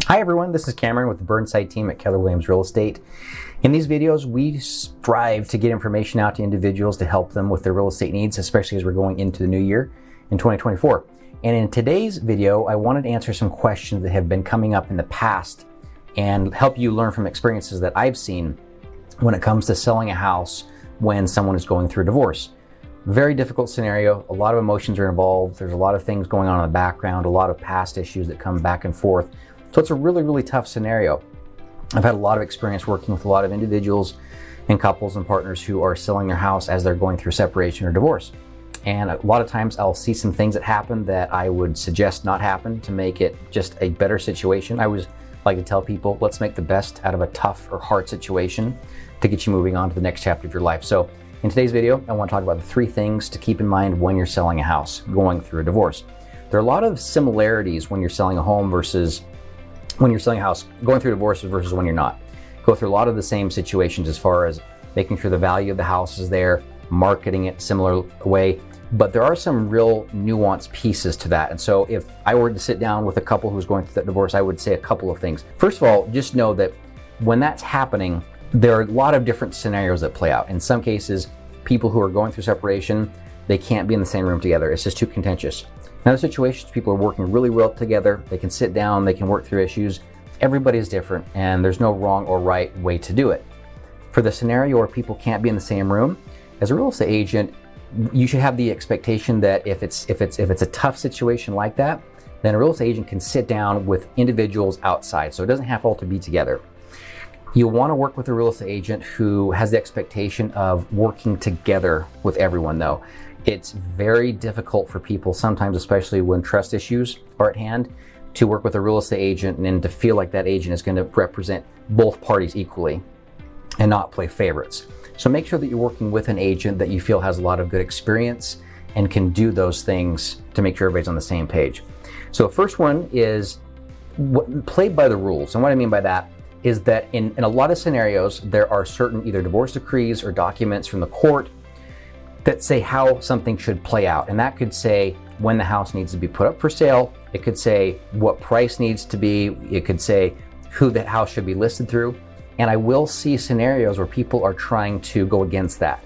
Hi everyone, this is Cameron with the Burnside team at Keller Williams Real Estate. In these videos, we strive to get information out to individuals to help them with their real estate needs, especially as we're going into the new year in 2024. And in today's video, I wanted to answer some questions that have been coming up in the past and help you learn from experiences that I've seen when it comes to selling a house when someone is going through a divorce. Very difficult scenario. A lot of emotions are involved. There's a lot of things going on in the background, a lot of past issues that come back and forth. So it's a really, really tough scenario. I've had a lot of experience working with a lot of individuals and couples and partners who are selling their house as they're going through separation or divorce. And a lot of times I'll see some things that happen that I would suggest not happen to make it just a better situation. I always like to tell people, let's make the best out of a tough or hard situation to get you moving on to the next chapter of your life. So in today's video, I want to talk about the 3 things to keep in mind when you're selling a house going through a divorce. There are a lot of similarities when you're selling a home versus when you're selling a house, going through divorces versus when you're not. Go through a lot of the same situations as far as making sure the value of the house is there, marketing it similar way, but there are some real nuanced pieces to that. And so if I were to sit down with a couple who's going through that divorce, I would say a couple of things. First of all, just know that when that's happening, there are a lot of different scenarios that play out. In some cases, people who are going through separation, they can't be in the same room together. It's just too contentious. In other situations, people are working really well together. They can sit down, they can work through issues. Everybody is different and there's no wrong or right way to do it. For the scenario where people can't be in the same room, as a real estate agent, you should have the expectation that if it's a tough situation like that, then a real estate agent can sit down with individuals outside. So it doesn't have all to be together. You'll want to work with a real estate agent who has the expectation of working together with everyone though. It's very difficult for people sometimes, especially when trust issues are at hand, to work with a real estate agent and then to feel like that agent is going to represent both parties equally and not play favorites. So make sure that you're working with an agent that you feel has a lot of good experience and can do those things to make sure everybody's on the same page. So the first one is play by the rules. And what I mean by that is that in a lot of scenarios, there are certain either divorce decrees or documents from the court that say how something should play out. And that could say when the house needs to be put up for sale. It could say what price needs to be. It could say who the house should be listed through. And I will see scenarios where people are trying to go against that.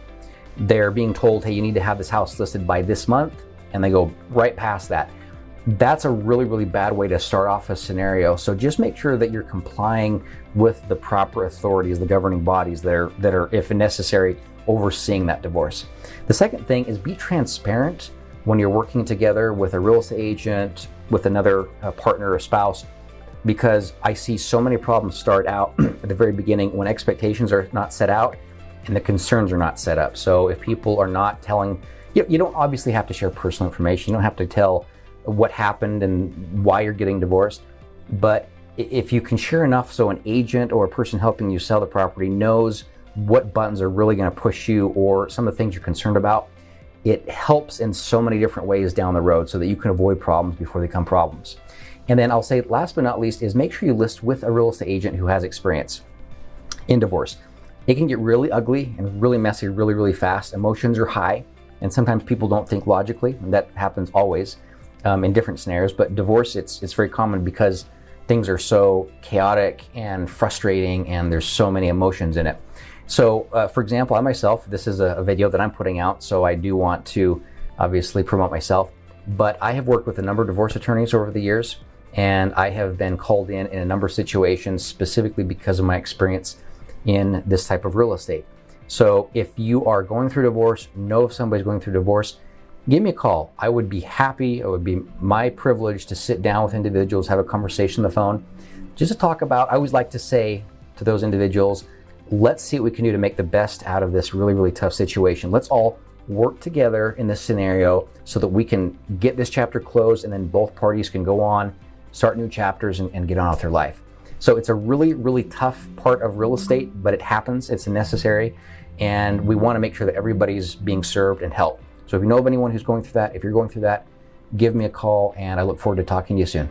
They're being told, hey, you need to have this house listed by this month, and they go right past that. That's a really, really bad way to start off a scenario. So just make sure that you're complying with the proper authorities, the governing bodies that are, if necessary, overseeing that divorce. The second thing is be transparent when you're working together with a real estate agent, with another partner or spouse, because I see so many problems start out at the very beginning when expectations are not set out and the concerns are not set up. So if people are not telling, you don't obviously have to share personal information. You don't have to tell what happened and why you're getting divorced. But if you can share enough so an agent or a person helping you sell the property knows what buttons are really going to push you or some of the things you're concerned about, it helps in so many different ways down the road so that you can avoid problems before they become problems. And then I'll say last but not least is make sure you list with a real estate agent who has experience in divorce. It can get really ugly and really messy really, really fast. Emotions are high and sometimes people don't think logically, and that happens always in different scenarios. But divorce, it's very common because things are so chaotic and frustrating and there's so many emotions in it. So for example, I myself, this is a video that I'm putting out, so I do want to obviously promote myself, but I have worked with a number of divorce attorneys over the years, and I have been called in a number of situations specifically because of my experience in this type of real estate. So if you are going through divorce, know if somebody's going through divorce, give me a call. I would be happy, it would be my privilege to sit down with individuals, have a conversation on the phone, just to talk about, I always like to say to those individuals, let's see what we can do to make the best out of this really, really tough situation. Let's all work together in this scenario so that we can get this chapter closed and then both parties can go on, start new chapters and get on with their life. So it's a really, really tough part of real estate, but it happens, it's necessary, and we want to make sure that everybody's being served and helped. So if you know of anyone who's going through that, if you're going through that, give me a call and I look forward to talking to you soon.